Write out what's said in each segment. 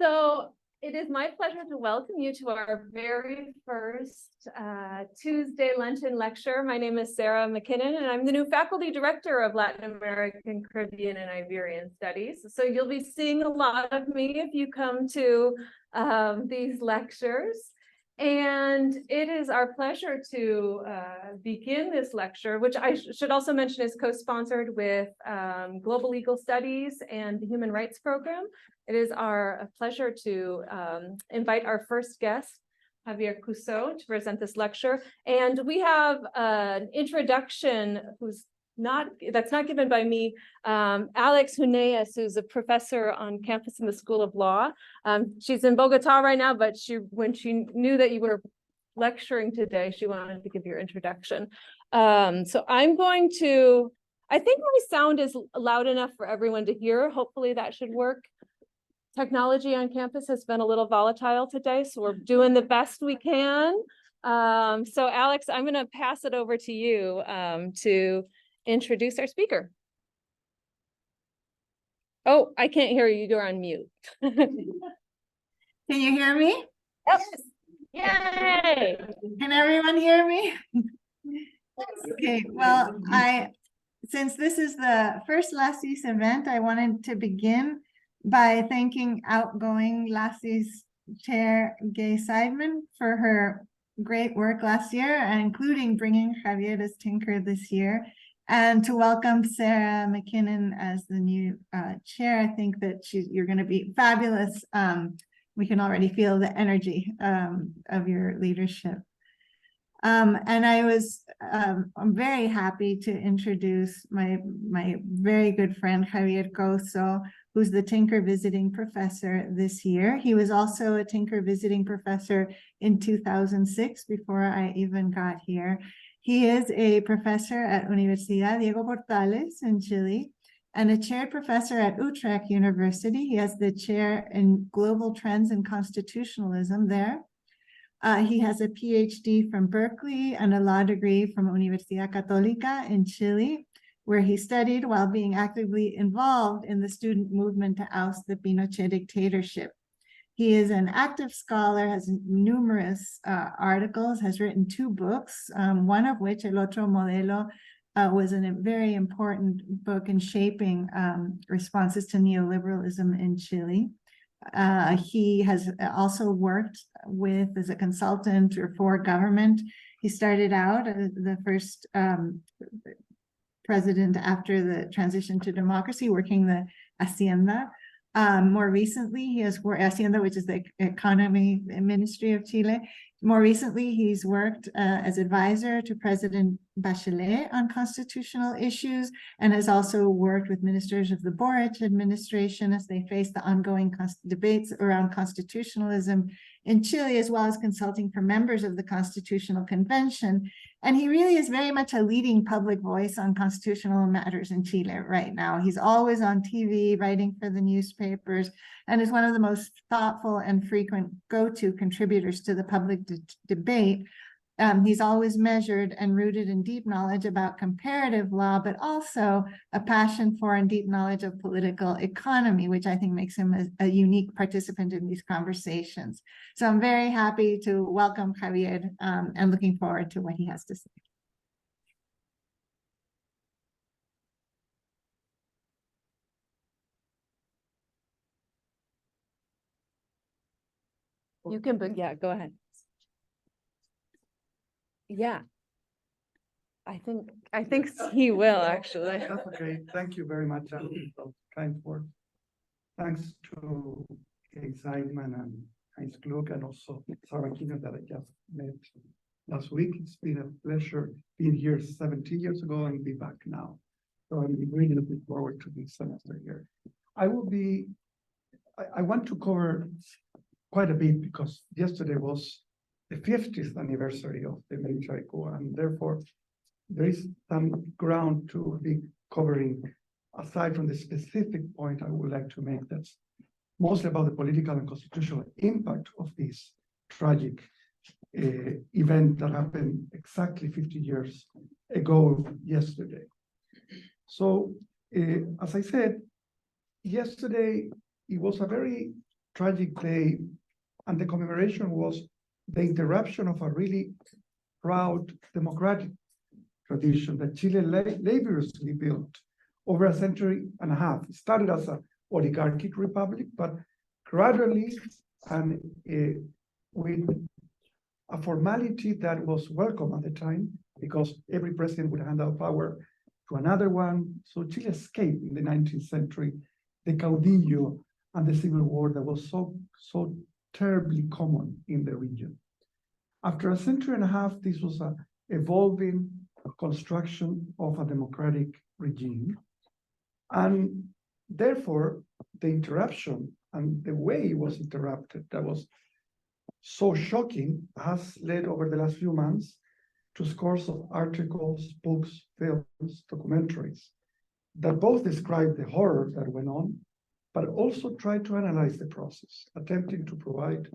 So it is my pleasure to welcome you to our very first Tuesday luncheon lecture. My name is Sarah McKinnon, and I'm the new faculty director of Latin American, Caribbean, and Iberian Studies. So you'll be seeing a lot of me if you come to these lectures. And it is our pleasure to begin this lecture, which I should also mention is co-sponsored with Global Legal Studies and the Human Rights Program. It is our pleasure to invite our first guest, Javier Couso, to present this lecture. And we have an introduction that's not given by me, Alex Huneeus, who's a professor on campus in the School of Law. She's in Bogota right now, but when she knew that you were lecturing today, she wanted to give your introduction. So I'm going to, I think my sound is loud enough for everyone to hear. Hopefully that should work. Technology on campus has been a little volatile today, so we're doing the best we can. So Alex, I'm going to pass it over to you to introduce our speaker. Oh, I can't hear you. You're on mute. Can you hear me? Yes. Yay! Can everyone hear me? Okay, well, since this is the first LACIS event, I wanted to begin by thanking outgoing LACIS chair Gay Seidman for her great work last year, and including bringing Javier as Tinker this year, and to welcome Sarah McKinnon as the new chair. I think that you're going to be fabulous. We can already feel the energy of your leadership. And I'm very happy to introduce my very good friend Javier Couso, who's the Tinker visiting professor this year. He was also a Tinker visiting professor in 2006, before I even got here. He is a professor at Universidad Diego Portales in Chile, and a chaired professor at Utrecht University. He has the chair in global trends and constitutionalism there. He has a PhD from Berkeley and a law degree from Universidad Católica in Chile, where he studied while being actively involved in the student movement to oust the Pinochet dictatorship. He is an active scholar, has numerous articles, has written 2 books, one of which, El Otro Modelo, was a very important book in shaping responses to neoliberalism in Chile. He has also worked as a consultant for government. He started out as the first president after the transition to democracy, working the Hacienda. More recently, he has worked Hacienda, which is the economy ministry of Chile. More recently, he's worked as advisor to President Bachelet on constitutional issues, and has also worked with ministers of the Boric administration as they face the ongoing debates around constitutionalism in Chile, as well as consulting for members of the Constitutional Convention. And he really is very much a leading public voice on constitutional matters in Chile right now. He's always on TV, writing for the newspapers, and is one of the most thoughtful and frequent go-to contributors to the public debate. He's always measured and rooted in deep knowledge about comparative law, but also a passion for and deep knowledge of political economy, which I think makes him a unique participant in these conversations. So I'm very happy to welcome Javier and looking forward to what he has to say. You can, yeah, go ahead. Yeah. I think he will, actually. That's okay. Thank you very much, kind words. Thanks to Gay Seidman and Wolters Kluwer, and also Sarah McKinnon that I just met last week. It's been a pleasure being here 17 years ago and be back now. So I'm really looking forward to this semester here. I want to cover quite a bit because yesterday was the 50th anniversary of the military coup, and therefore there is some ground to be covering aside from the specific point I would like to make that's mostly about the political and constitutional impact of this tragic event that happened exactly 50 years ago yesterday. So as I said, yesterday it was a very tragic day, and the commemoration was the interruption of a really proud democratic tradition that Chile laboriously built over a century and a half. It started as an oligarchic republic, but gradually and with a formality that was welcome at the time, because every president would hand out power to another one. So Chile escaped in the 19th century the caudillo and the civil war that was so terribly common in the region. After a century and a half, this was an evolving construction of a democratic regime. And therefore, the interruption and the way it was interrupted that was so shocking has led over the last few months to scores of articles, books, films, documentaries that both describe the horror that went on, but also try to analyze the process, attempting to provide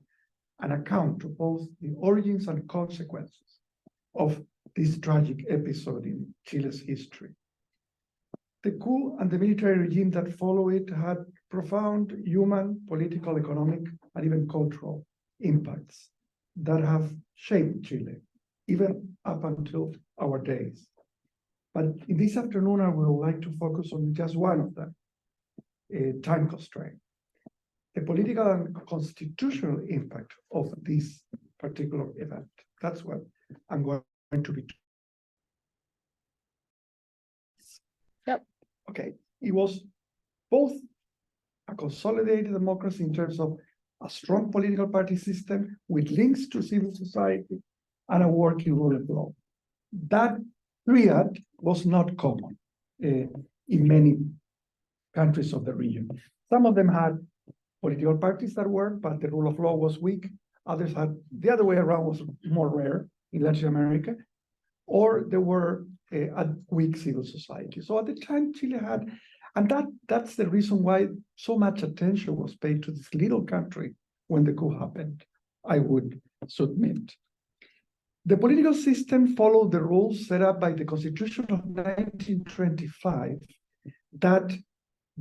an account of both the origins and consequences of this tragic episode in Chile's history. The coup and the military regime that followed it had profound human, political, economic, and even cultural impacts that have shaped Chile, even up until our days. But in this afternoon, I would like to focus on just one of them, time constraint. The political and constitutional impact of this particular event. That's what I'm going to be. Yep. Okay, it was both a consolidated democracy in terms of a strong political party system with links to civil society and a working rule of law. That triad was not common in many countries of the region. Some of them had political parties that worked, but the rule of law was weak. Others had the other way around, was more rare in Latin America, or there were a weak civil society. So at the time, Chile had, and that's the reason why so much attention was paid to this little country when the coup happened, I would submit. The political system followed the rules set up by the Constitution of 1925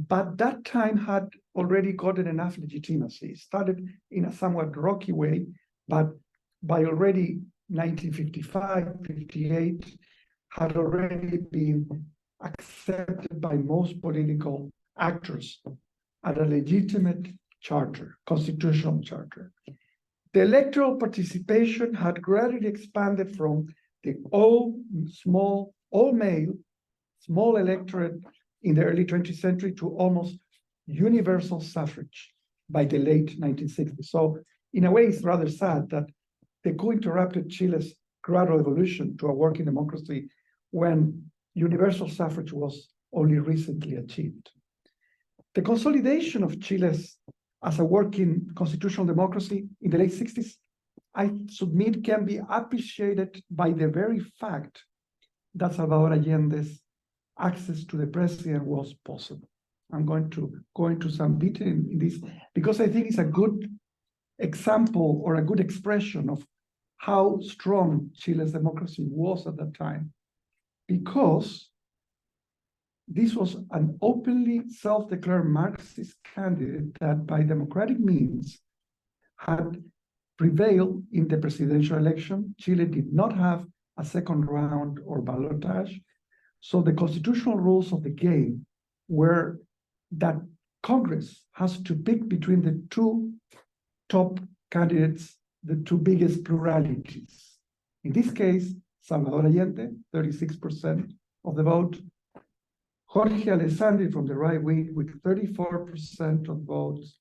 but that time had already gotten enough legitimacy. It started in a somewhat rocky way, but by already 1955, 58, had already been accepted by most political actors as a legitimate charter, constitutional charter. The electoral participation had gradually expanded from the all male, small electorate in the early 20th century to almost universal suffrage by the late 1960s. So in a way, it's rather sad that the coup interrupted Chile's gradual evolution to a working democracy when universal suffrage was only recently achieved. The consolidation of Chile's as a working constitutional democracy in the late 60s, I submit, can be appreciated by the very fact that Salvador Allende's access to the president was possible. I'm going to go into some detail in this because I think it's a good example or a good expression of how strong Chile's democracy was at that time, because this was an openly self-declared Marxist candidate that by democratic means had prevailed in the presidential election. Chile did not have a second round or ballotage. So the constitutional rules of the game were that Congress has to pick between the two top candidates, the two biggest pluralities. In this case, Salvador Allende, 36% of the vote, Jorge Alessandri from the right wing with 34% of votes.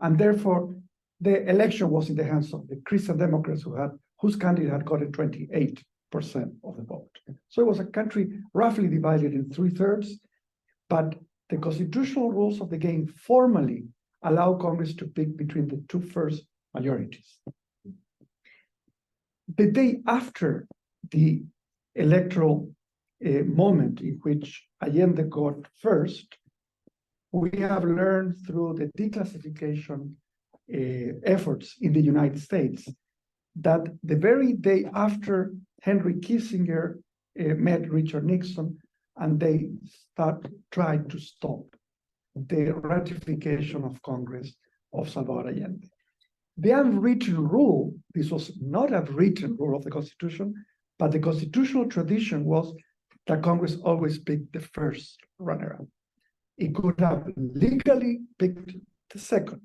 And therefore, the election was in the hands of the Christian Democrats whose candidate had gotten 28% of the vote. So it was a country roughly divided in 3/3, but the constitutional rules of the game formally allow Congress to pick between the two first majorities. The day after the electoral moment in which Allende got first, we have learned through the declassification efforts in the United States that the very day after Henry Kissinger met Richard Nixon and they tried to stop the ratification of Congress of Salvador Allende. The unwritten rule, this was not a written rule of the Constitution, but the constitutional tradition was that Congress always picked the first runner-up. It could have legally picked the second.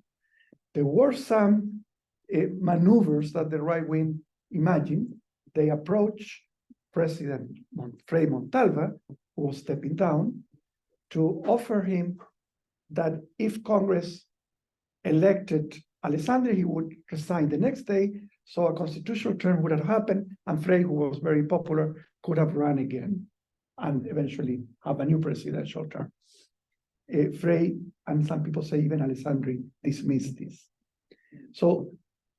There were some maneuvers that the right wing imagined. They approached President Frei Montalva, who was stepping down, to offer him that if Congress elected Alexandra, he would resign the next day, so a constitutional term would have happened, and Frei, who was very popular, could have run again and eventually have a new presidential term. Frei, and some people say even Alexandra, dismissed this. So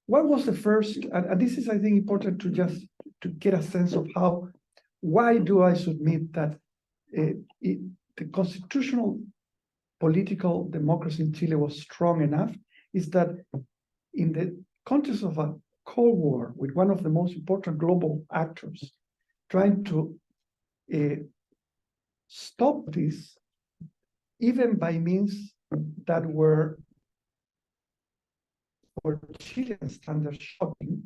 what was the first, and this is, I think, important to just to get a sense of how, why do I submit that the constitutional political democracy in Chile was strong enough, is that in the context of a Cold War with one of the most important global actors trying to stop this, even by means that were for Chilean standards shocking.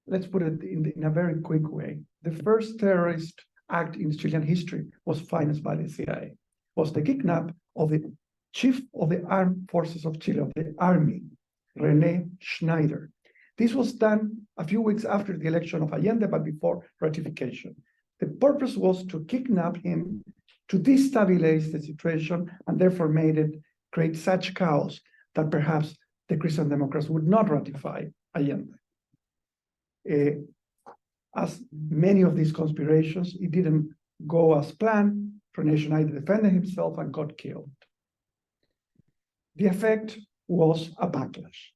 Let's put it in a very quick way. The first terrorist act in Chilean history was financed by the CIA, was the kidnap of the chief of the armed forces of Chile, of the army, René Schneider. This was done a few weeks after the election of Allende, but before ratification. The purpose was to kidnap him, to destabilize the situation, and therefore create such chaos that perhaps the Christian Democrats would not ratify Allende. As many of these conspirations, it didn't go as planned. René Schneider defended himself and got killed. The effect was a backlash.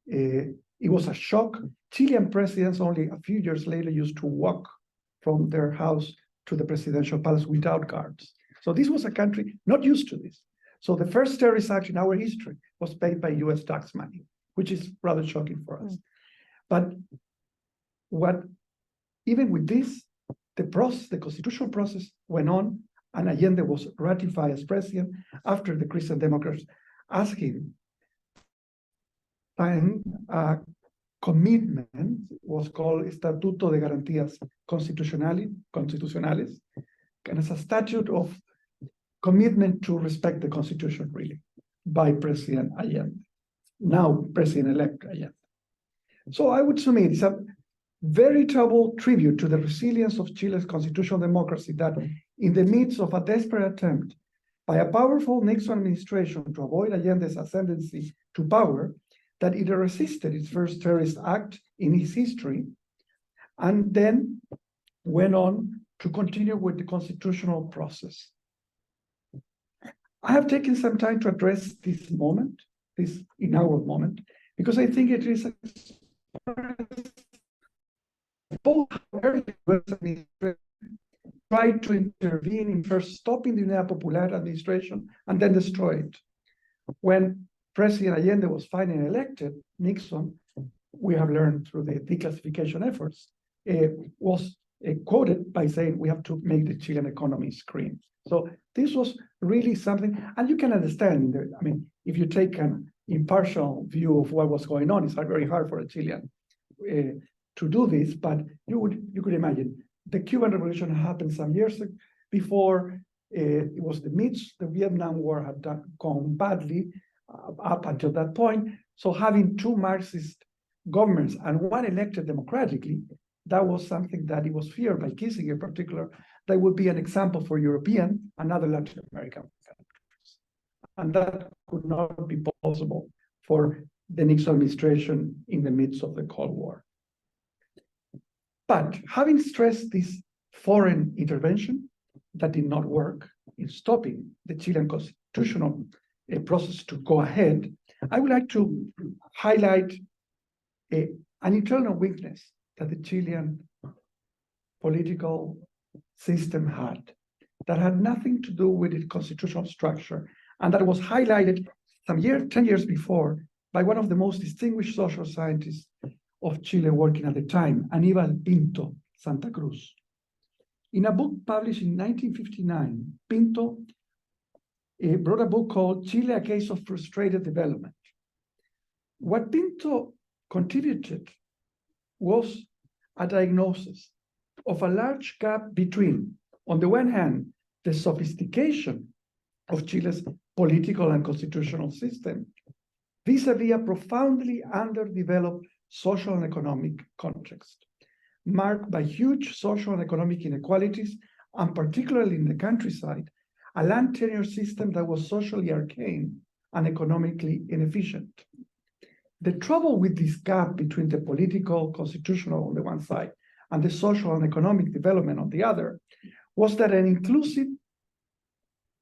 It was a shock. Chilean presidents only a few years later used to walk from their house to the presidential palace without guards. So this was a country not used to this. So the first terrorist act in our history was paid by US tax money, which is rather shocking for us. But even with this, the constitutional process went on, and Allende was ratified as president after the Christian Democrats asked him, and a commitment was called Estatuto de Garantías Constitucionales, and it's a statute of commitment to respect the Constitution, really, by President Allende, now President-elect Allende. So I would submit it's a very troubled tribute to the resilience of Chile's constitutional democracy that in the midst of a desperate attempt by a powerful Nixon administration to avoid Allende's ascendancy to power, that it resisted its first terrorist act in its history, and then went on to continue with the constitutional process. I have taken some time to address this moment, this in our moment, because I think it is both tried to intervene in first stopping the Unidad Popular administration and then destroy it. When President Allende was finally elected, Nixon, we have learned through the declassification efforts, was quoted by saying we have to make the Chilean economy scream. So this was really something, and you can understand, I mean, if you take an impartial view of what was going on, it's very hard for a Chilean to do this, but you could imagine the Cuban Revolution happened some years before. It was the midst, the Vietnam War had gone badly up until that point. So having two Marxist governments and one elected democratically, that was something that it was feared by Kissinger in particular, that would be an example for European and other Latin American countries. And that could not be possible for the Nixon administration in the midst of the Cold War. But having stressed this foreign intervention that did not work in stopping the Chilean constitutional process to go ahead, I would like to highlight an internal weakness that the Chilean political system that had nothing to do with its constitutional structure, and that was highlighted 10 years before by one of the most distinguished social scientists of Chile working at the time, Aníbal Pinto Santa Cruz. In a book published in 1959, Pinto wrote a book called Chile, A Case of Frustrated Development. What Pinto contributed was a diagnosis of a large gap between, on the one hand, the sophistication of Chile's political and constitutional system, vis-a-vis a profoundly underdeveloped social and economic context, marked by huge social and economic inequalities, and particularly in the countryside, a land tenure system that was socially arcane and economically inefficient. The trouble with this gap between the political, constitutional on the one side, and the social and economic development on the other, was that an inclusive,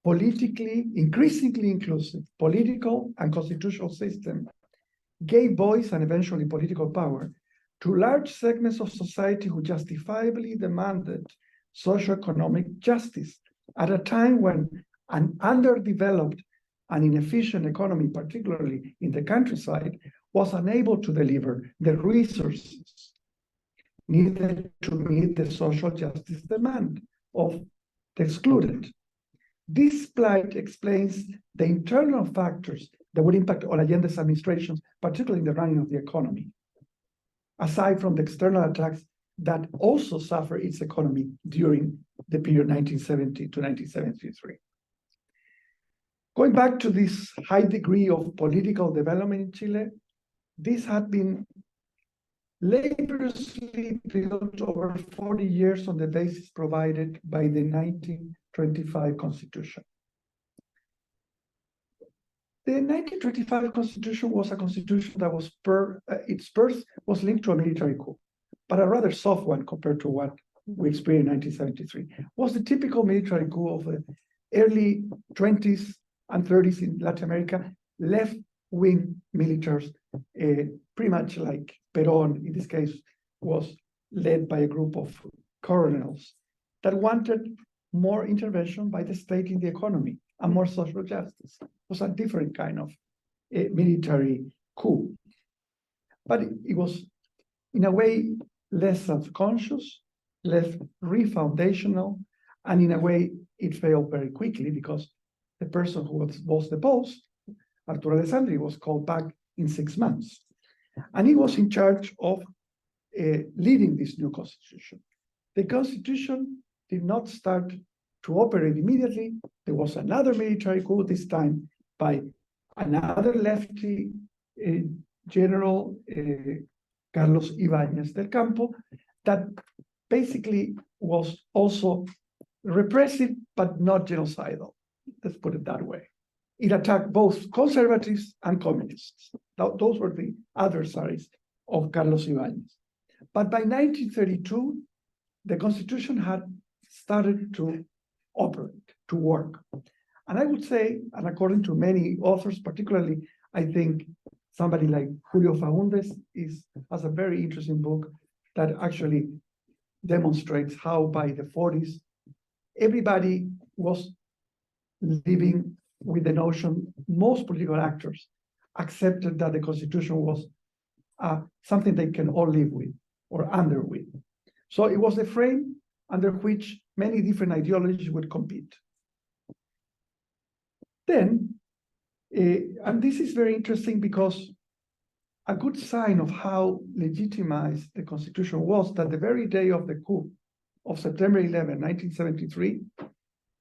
increasingly inclusive political and constitutional system gave voice and eventually political power to large segments of society who justifiably demanded socioeconomic justice at a time when an underdeveloped and inefficient economy, particularly in the countryside, was unable to deliver the resources needed to meet the social justice demand of the excluded. This plight explains the internal factors that would impact on Allende's administrations, particularly in the running of the economy, aside from the external attacks that also suffered its economy during the period 1970 to 1973. Going back to this high degree of political development in Chile, this had been laboriously built over 40 years on the basis provided by the 1925 Constitution. The 1925 Constitution was a constitution that was its birth was linked to a military coup, but a rather soft one compared to what we experienced in 1973. It was the typical military coup of the early 20s and 30s in Latin America, left-wing militaries, pretty much like Perón, in this case, was led by a group of colonels that wanted more intervention by the state in the economy and more social justice. It was a different kind of military coup. But it was, in a way, less self-conscious, less refoundational, and in a way, it failed very quickly because the person who was deposed, Arturo Alessandri, was called back in 6 months. And he was in charge of leading this new constitution. The constitution did not start to operate immediately. There was another military coup, this time by another lefty general, Carlos Ibáñez del Campo, that basically was also repressive, but not genocidal. Let's put it that way. It attacked both conservatives and communists. Those were the adversaries of Carlos Ibáñez. But by 1932, the constitution had started to operate, to work. And I would say, and according to many authors, particularly, I think somebody like Julio Faúndez has a very interesting book that actually demonstrates how by the 40s, everybody was living with the notion, most political actors accepted that the constitution was something they can all live with or under with. So it was the frame under which many different ideologies would compete. Then, and this is very interesting because a good sign of how legitimized the constitution was that the very day of the coup of September 11, 1973,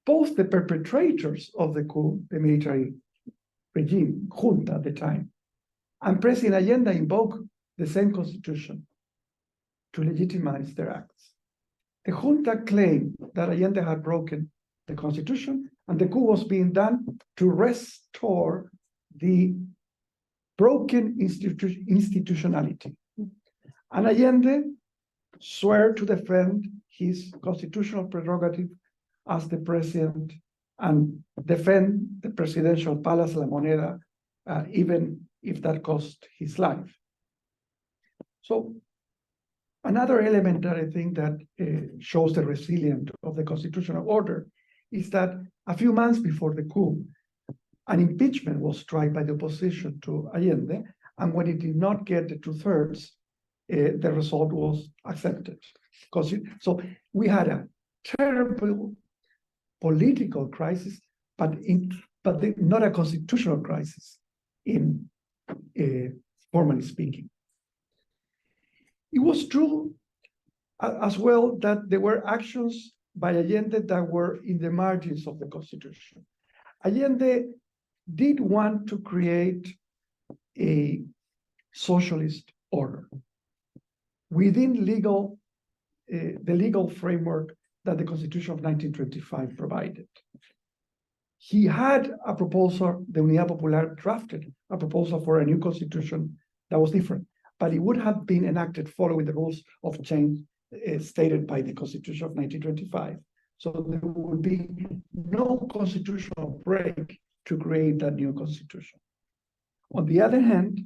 both the perpetrators of the coup, the military regime, junta at the time, and President Allende invoked the same constitution to legitimize their acts. The junta claimed that Allende had broken the constitution and the coup was being done to restore the broken institutionality. And Allende swore to defend his constitutional prerogative as the president and defend the presidential palace, La Moneda, even if that cost his life. So another element that I think that shows the resilience of the constitutional order is that a few months before the coup, an impeachment was tried by the opposition to Allende, and when it did not get the 2/3, the result was accepted. So we had a terrible political crisis, but but not a constitutional crisis, in formally speaking. It was true as well that there were actions by Allende that were in the margins of the Constitution. Allende did want to create a socialist order within the legal framework that the Constitution of 1925 provided. He had a proposal, the Unidad Popular drafted a proposal for a new constitution that was different, but it would have been enacted following the rules of change stated by the Constitution of 1925. So there would be no constitutional break to create that new constitution. On the other hand,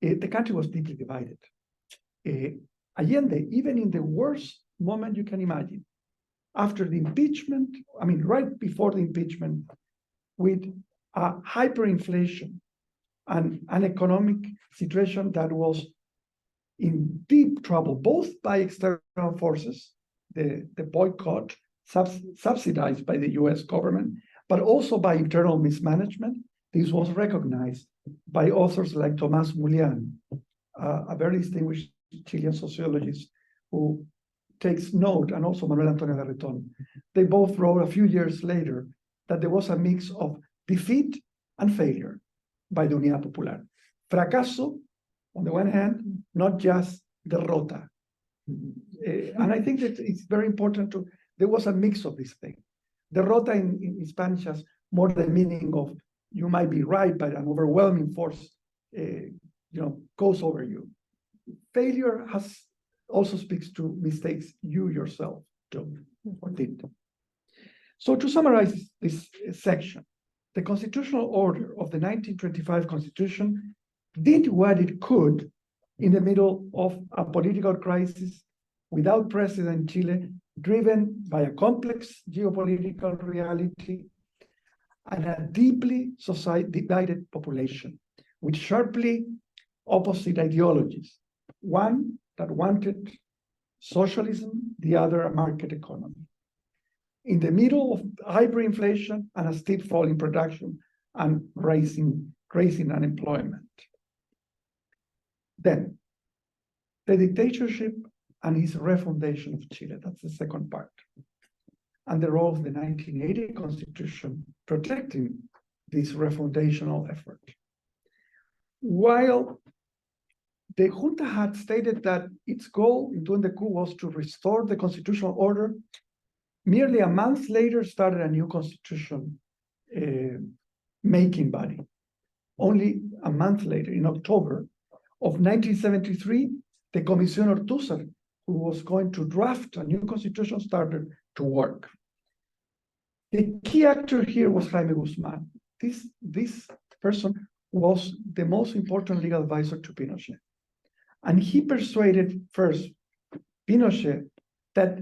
the country was deeply divided. Allende, even in the worst moment you can imagine, after the impeachment, I mean, right before the impeachment, with a hyperinflation and an economic situation that was in deep trouble, both by external forces, the boycott subsidized by the US government, but also by internal mismanagement. This was recognized by authors like Tomás Mulián, a very distinguished Chilean sociologist who takes note, and also Manuel Antonio Garretón. They both wrote a few years later that there was a mix of defeat and failure by the Unidad Popular. Fracaso, on the one hand, not just derrota. And I think that it's very important there was a mix of this thing. Derrota in Spanish has more the meaning of you might be right, but an overwhelming force goes over you. Failure also speaks to mistakes you yourself took or did. So to summarize this section, the constitutional order of the 1925 Constitution did what it could in the middle of a political crisis without precedent in Chile, driven by a complex geopolitical reality and a deeply divided population with sharply opposite ideologies. One that wanted socialism, the other a market economy. In the middle of hyperinflation and a steep fall in production and rising unemployment. Then, the dictatorship and its refundation of Chile, that's the second part. And the role of the 1980 Constitution protecting this refundational effort. While the junta had stated that its goal in doing the coup was to restore the constitutional order, merely a month later started a new constitution making body. Only a month later, in October of 1973, the Comisión Ortúzar, who was going to draft a new constitution, started to work. The key actor here was Jaime Guzmán. This person was the most important legal advisor to Pinochet. And he persuaded first Pinochet that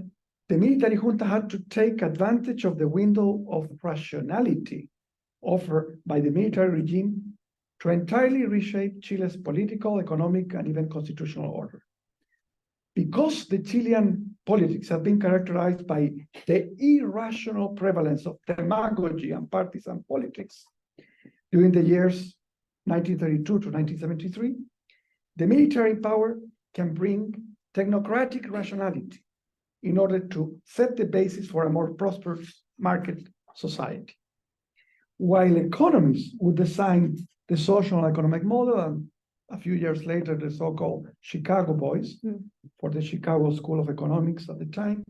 the military junta had to take advantage of the window of rationality offered by the military regime to entirely reshape Chile's political, economic, and even constitutional order. Because the Chilean politics have been characterized by the irrational prevalence of demagogy and partisan politics during the years 1932 to 1973, the military power can bring technocratic rationality in order to set the basis for a more prosperous market society. While economists would design the social and economic model, and a few years later, the so-called Chicago boys for the Chicago School of Economics at the time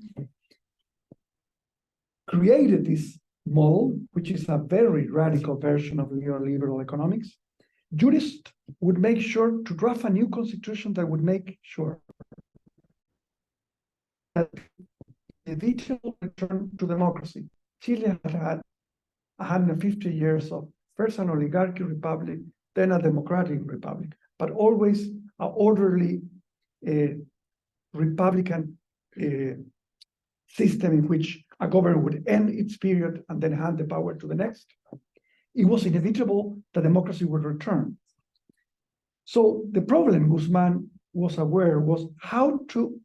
created this model, which is a very radical version of neoliberal economics. Jurists would make sure to draft a new constitution that would make sure that the inevitable return to democracy. Chile had 150 years of first an oligarchic republic, then a democratic republic, but always an orderly republican system in which a government would end its period and then hand the power to the next. It was inevitable that democracy would return. So the problem Guzmán was aware was how to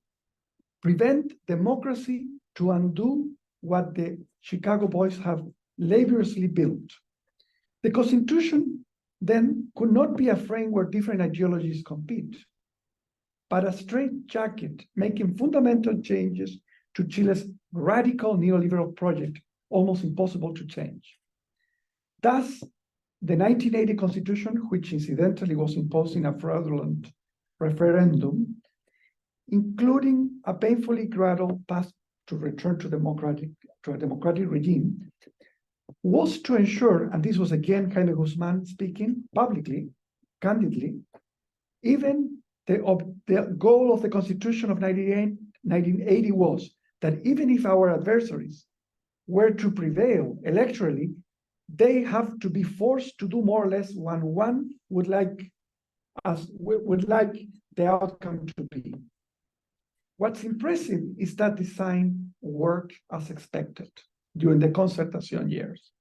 prevent democracy to undo what the Chicago boys have laboriously built, The Constitution then could not be a frame where different ideologies compete, but a straitjacket making fundamental changes to Chile's radical neoliberal project, almost impossible to change. Thus, the 1980 Constitution, which incidentally was imposed in a fraudulent referendum, including a painfully gradual path to return to a democratic regime, was to ensure, and this was again Jaime Guzman speaking publicly, candidly, even the goal of the Constitution of 1980 was that even if our adversaries were to prevail electorally, they have to be forced to do more or less what one would like the outcome to be. What's impressive is that design worked as expected during the Concertación years.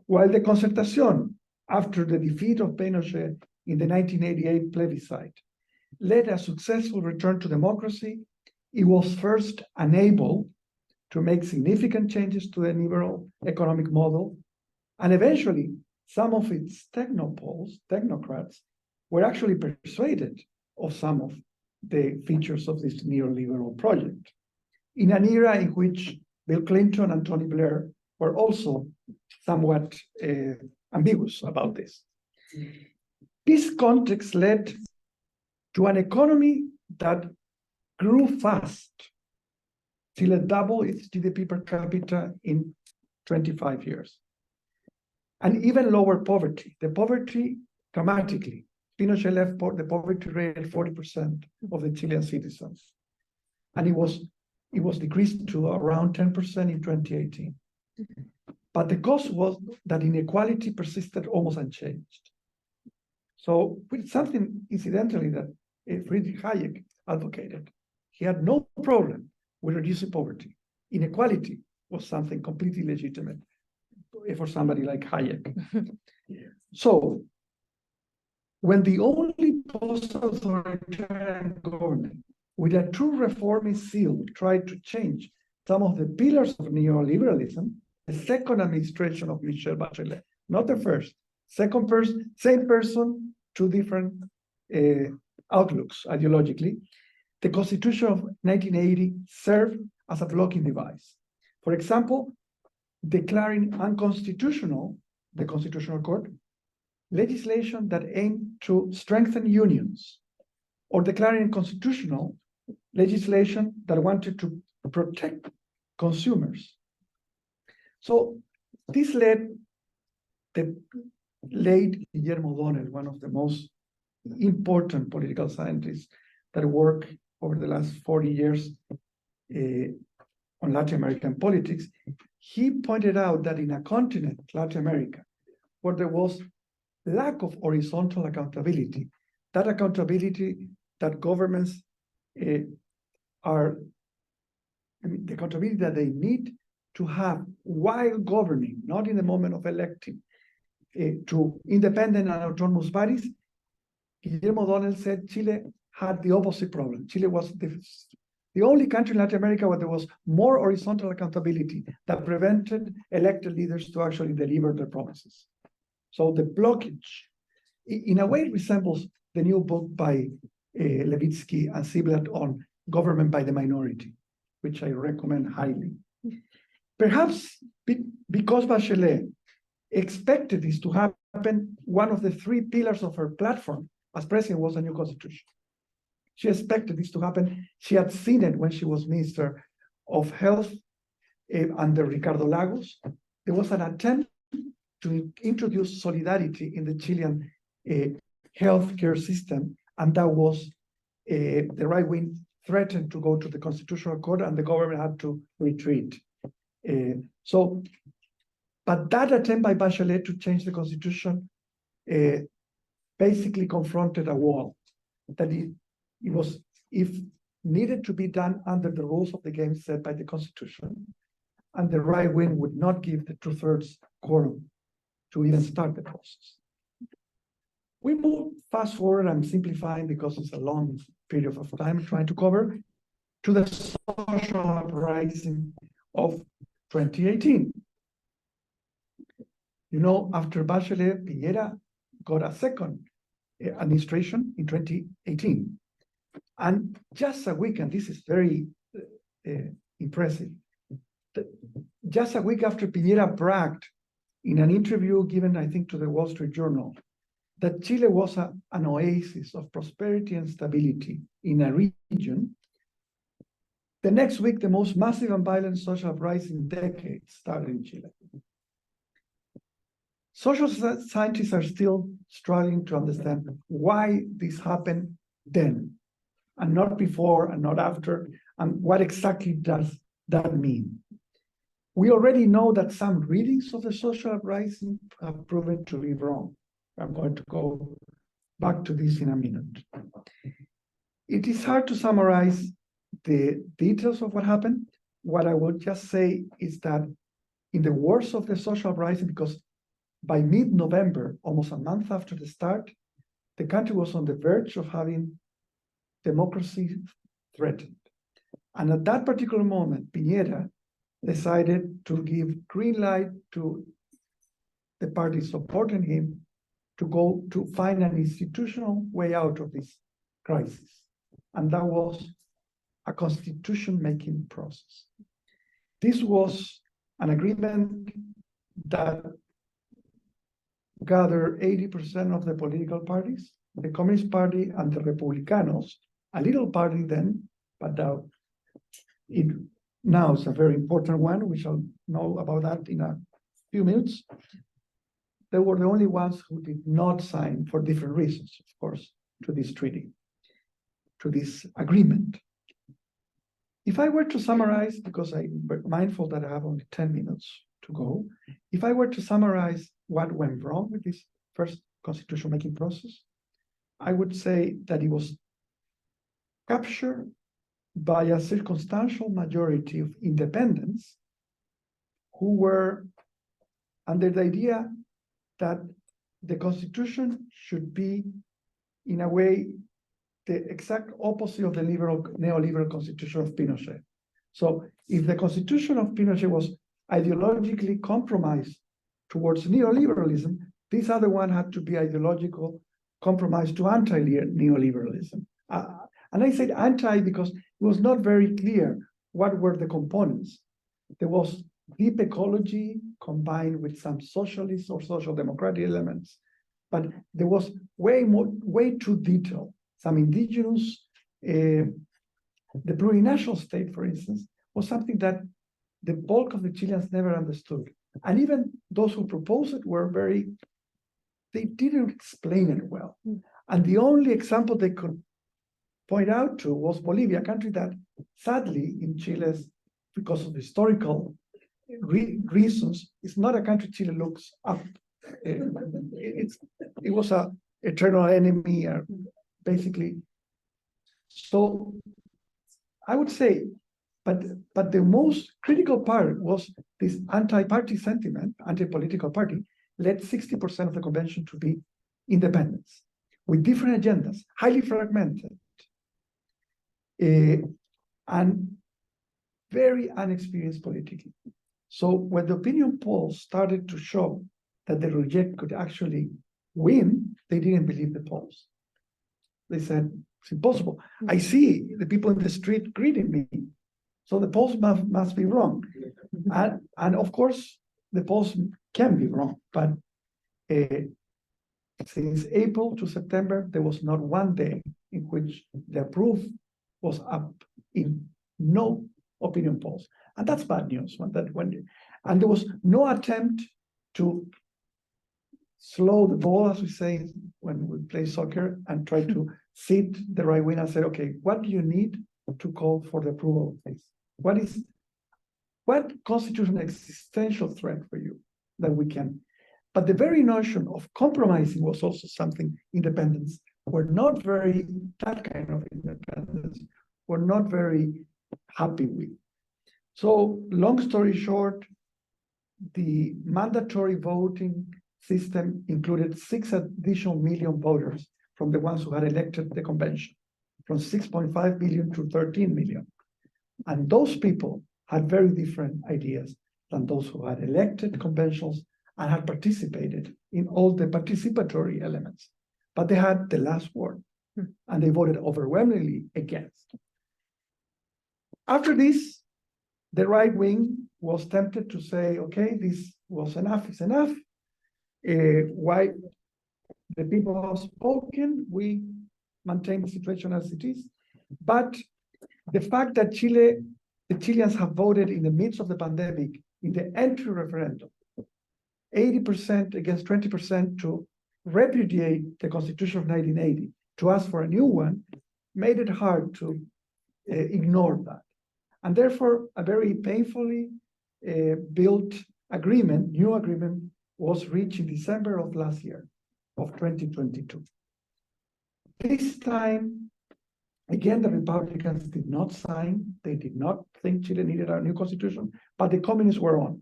While the Concertación, after the defeat of Pinochet in the 1988 plebiscite, led a successful return to democracy, it was first unable to make significant changes to the liberal economic model, and eventually some of its technocrats, were actually persuaded of some of the features of this neoliberal project, in an era in which Bill Clinton and Tony Blair were also somewhat ambiguous about this. This context led to an economy that grew fast. Chile doubled its GDP per capita in 25 years. And even lower poverty. The poverty dramatically. Pinochet left the poverty rate at 40% of the Chilean citizens. And it was decreased to around 10% in 2018. But the cause was that inequality persisted almost unchanged. So with something incidentally that Friedrich Hayek advocated, he had no problem with reducing poverty. Inequality was something completely legitimate for somebody like Hayek. So when the only post-authoritarian government with a true reformist zeal tried to change some of the pillars of neoliberalism, the second administration of Michelle Bachelet, not the first, second person, same person, two different outlooks ideologically, the Constitution of 1980 served as a blocking device. For example, declaring unconstitutional, the Constitutional Court, legislation that aimed to strengthen unions, or declaring constitutional legislation that wanted to protect consumers. So this led the late Guillermo O'Donnell, one of the most important political scientists that worked over the last 40 years on Latin American politics. He pointed out that in a continent, Latin America, where there was lack of horizontal accountability, that accountability that governments the accountability that they need to have while governing, not in the moment of electing, to independent and autonomous bodies, Guillermo O'Donnell said Chile had the opposite problem. Chile was the only country in Latin America where there was more horizontal accountability that prevented elected leaders to actually deliver their promises. So the blockage, in a way, resembles the new book by Levitsky and Ziblatt on government by the minority, which I recommend highly. Perhaps because Bachelet expected this to happen, one of the three pillars of her platform as president was a new constitution. She expected this to happen. She had seen it when she was Minister of Health under Ricardo Lagos. There was an attempt to introduce solidarity in the Chilean healthcare system, and that was the right wing threatened to go to the Constitutional Court, and the government had to retreat. But that attempt by Bachelet to change the Constitution basically confronted a wall that it was, if needed to be done under the rules of the game set by the Constitution, and the right wing would not give the 2/3 quorum to even start the process. We move fast forward, I'm simplifying because it's a long period of time trying to cover, to the social uprising of 2018. You know, after Bachelet, Piñera got a second administration in 2018. And just a week, and this is very impressive, just a week after Piñera bragged in an interview given, I think, to the Wall Street Journal, that Chile was an oasis of prosperity and stability in a region. The next week, the most massive and violent social uprising in decades started in Chile. Social scientists are still struggling to understand why this happened then, and not before and not after, and what exactly does that mean. We already know that some readings of the social uprising have proven to be wrong. I'm going to go back to this in a minute. It is hard to summarize the details of what happened. What I would just say is that in the worst of the social uprising, because by mid-November, almost a month after the start, the country was on the verge of having democracy threatened. And at that particular moment, Piñera decided to give green light to the party supporting him to go to find an institutional way out of this crisis. And that was a constitution-making process. This was an agreement that gathered 80% of the political parties, the Communist Party and the Republicanos, a little party then, but now it's a very important one. We shall know about that in a few minutes. They were the only ones who did not sign, for different reasons, of course, to this treaty, to this agreement. If I were to summarize, because I'm mindful that I have only 10 minutes to go, if I were to summarize what went wrong with this first constitution making process, I would say that it was captured by a circumstantial majority of independents who were under the idea that the constitution should be, in a way, the exact opposite of the neoliberal constitution of Pinochet. So if the constitution of Pinochet was ideologically compromised towards neoliberalism, this other one had to be ideological compromise to anti-neoliberalism. And I said anti because it was not very clear what were the components. There was deep ecology combined with some socialist or social democratic elements, but there was way too detailed. Some indigenous, the plurinational state, for instance, was something that the bulk of the Chileans never understood. And even those who proposed it were they didn't explain it well. And the only example they could point out to was Bolivia, a country that sadly in Chile, because of historical reasons, is not a country Chile looks up. It was an eternal enemy, basically. So I would say, but the most critical part was this anti-party sentiment, anti-political party, led 60% of the convention to be independents with different agendas, highly fragmented, and very unexperienced politically. So when the opinion polls started to show that the reject could actually win, they didn't believe the polls. They said, it's impossible. I see the people in the street greeting me, so the polls must be wrong. And of course, the polls can be wrong, but since April to September, there was not one day in which the approve was up in no opinion polls. And that's bad news. And there was no attempt to slow the ball, as we say when we play soccer, and try to sit the right wing and say, okay, what do you need to call for the approval of this? What constitutes an existential threat for you that we can? But the very notion of compromising was also something independents were not very, that kind of independence, were not very happy with. So long story short, the mandatory voting system included 6 additional million voters from the ones who had elected the convention, from 6.5 million to 13 million. And those people had very different ideas than those who had elected conventions and had participated in all the participatory elements, but they had the last word, and they voted overwhelmingly against. After this, the right wing was tempted to say, okay, this was enough, is enough. Why the people have spoken, we maintain the situation as it is. But the fact that the Chileans have voted in the midst of the pandemic in the entry referendum, 80% against 20% to repudiate the Constitution of 1980, to ask for a new one, made it hard to ignore that. And therefore, a very painfully built agreement, new agreement, was reached in December of last year, of 2022. This time, again, the Republicans did not sign. They did not think Chile needed a new constitution, but the communists were on.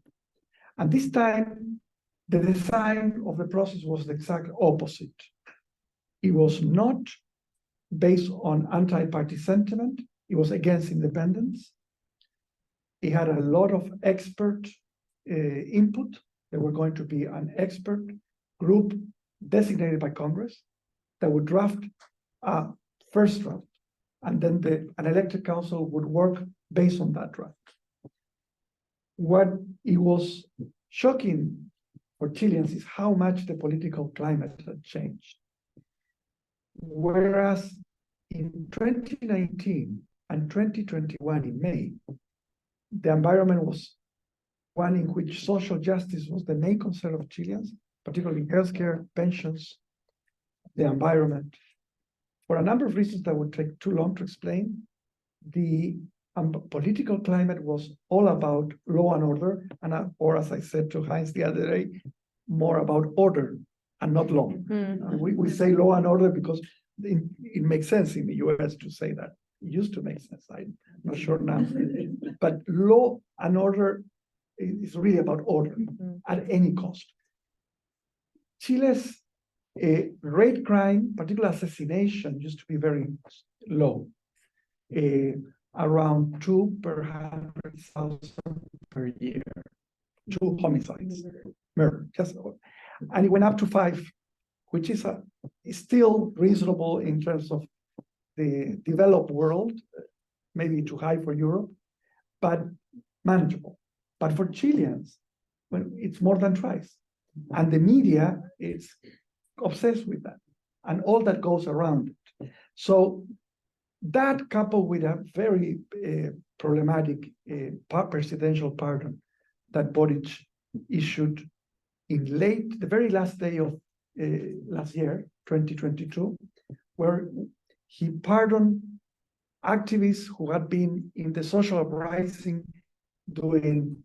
And this time, the design of the process was the exact opposite. It was not based on anti-party sentiment. It was against independence. It had a lot of expert input. There were going to be an expert group designated by Congress that would draft a first draft, and then an elected council would work based on that draft. What it was shocking for Chileans is how much the political climate had changed. Whereas in 2019 and 2021 in May, the environment was one in which social justice was the main concern of Chileans, particularly healthcare, pensions, the environment. For a number of reasons that would take too long to explain, the political climate was all about law and order, or as I said to Heinz the other day, more about order and not law. We say law and order because it makes sense in the US to say that. It used to make sense. I'm not sure now. But law and order is really about order at any cost. Chile's rate crime, particularly assassination, used to be very low, around 2 per 100,000 per year, 2 homicides, murder, and it went up to 5, which is still reasonable in terms of the developed world, maybe too high for Europe, but manageable. But for Chileans, well, it's more than twice. And the media is obsessed with that and all that goes around it. So that coupled with a very problematic presidential pardon that Boric issued in the very last day of last year, 2022, where he pardoned activists who had been in the social uprising doing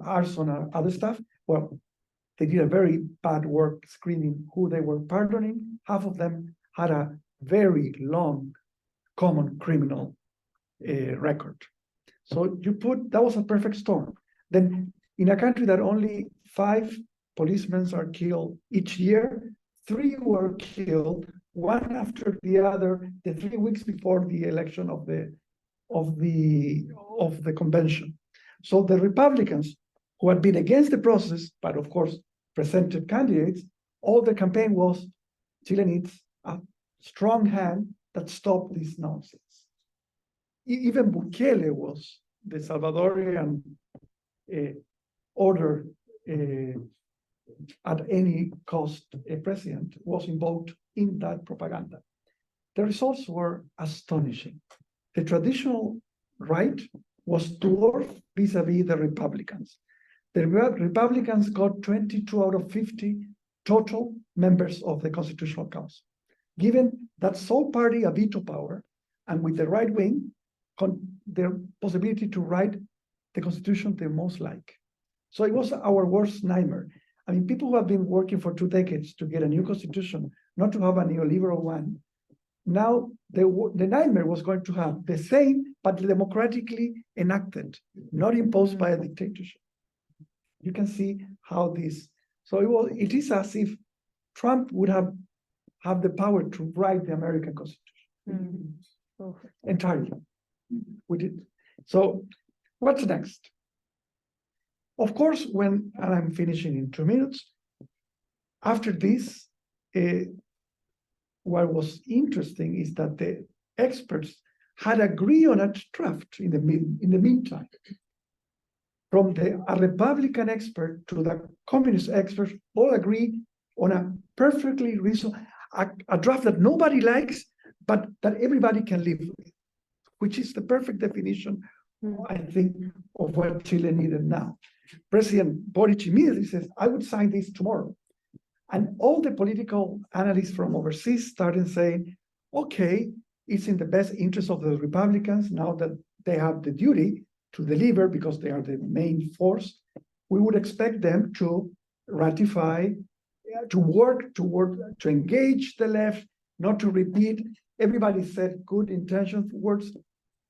arson and other stuff. Well, they did a very bad work screening who they were pardoning. Half of them had a very long common criminal record. So that was a perfect storm. Then in a country that only 5 policemen are killed each year, 3 were killed, one after the other, the 3 weeks before the election of the convention. So the Republicans, who had been against the process, but of course presented candidates, all the campaign was Chile needs a strong hand that stopped this nonsense. Even Bukele was the Salvadorian order at any cost president was invoked in that propaganda. The results were astonishing. The traditional right was dwarfed vis-a-vis the Republicans. The Republicans got 22 out of 50 total members of the Constitutional Council, given that sole party a veto power, and with the right wing, their possibility to write the Constitution they most like. So it was our worst nightmare. I mean, people who have been working for 2 decades to get a new constitution, not to have a neoliberal one, now the nightmare was going to have the same, but democratically enacted, not imposed by a dictatorship. You can see how this, so it is as if Trump would have the power to write the American Constitution entirely. We did. So what's next? Of course, and I'm finishing in 2 minutes, after this, what was interesting is that the experts had agreed on a draft in the meantime. From a Republican expert to the communist experts, all agree on a perfectly reasonable, a draft that nobody likes, but that everybody can live with, which is the perfect definition, I think, of what Chile needed now. President Boric immediately says, I would sign this tomorrow. And all the political analysts from overseas started saying, okay, it's in the best interest of the Republicans now that they have the duty to deliver because they are the main force. We would expect them to ratify, to work to engage the left, not to repeat. Everybody said good intentions words.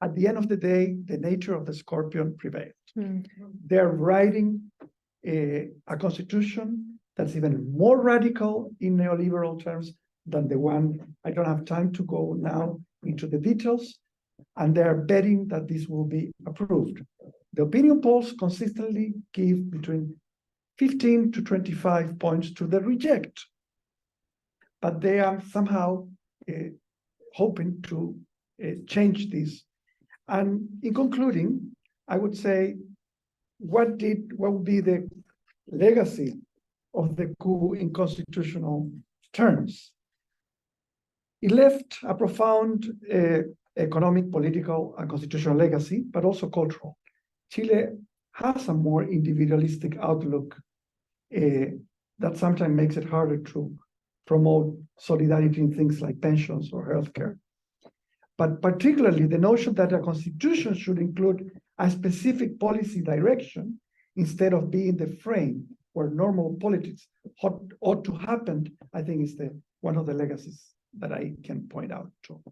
At the end of the day, the nature of the scorpion prevailed. They're writing a constitution that's even more radical in neoliberal terms than the one. I don't have time to go now into the details, and they're betting that this will be approved. The opinion polls consistently give between 15 to 25 points to the reject, but they are somehow hoping to change this. And in concluding, I would say, what would be the legacy of the coup in constitutional terms? It left a profound economic, political, and constitutional legacy, but also cultural. Chile has a more individualistic outlook that sometimes makes it harder to promote solidarity in things like pensions or healthcare. But particularly the notion that a constitution should include a specific policy direction instead of being the frame where normal politics ought to happen, I think is one of the legacies that I can point out to.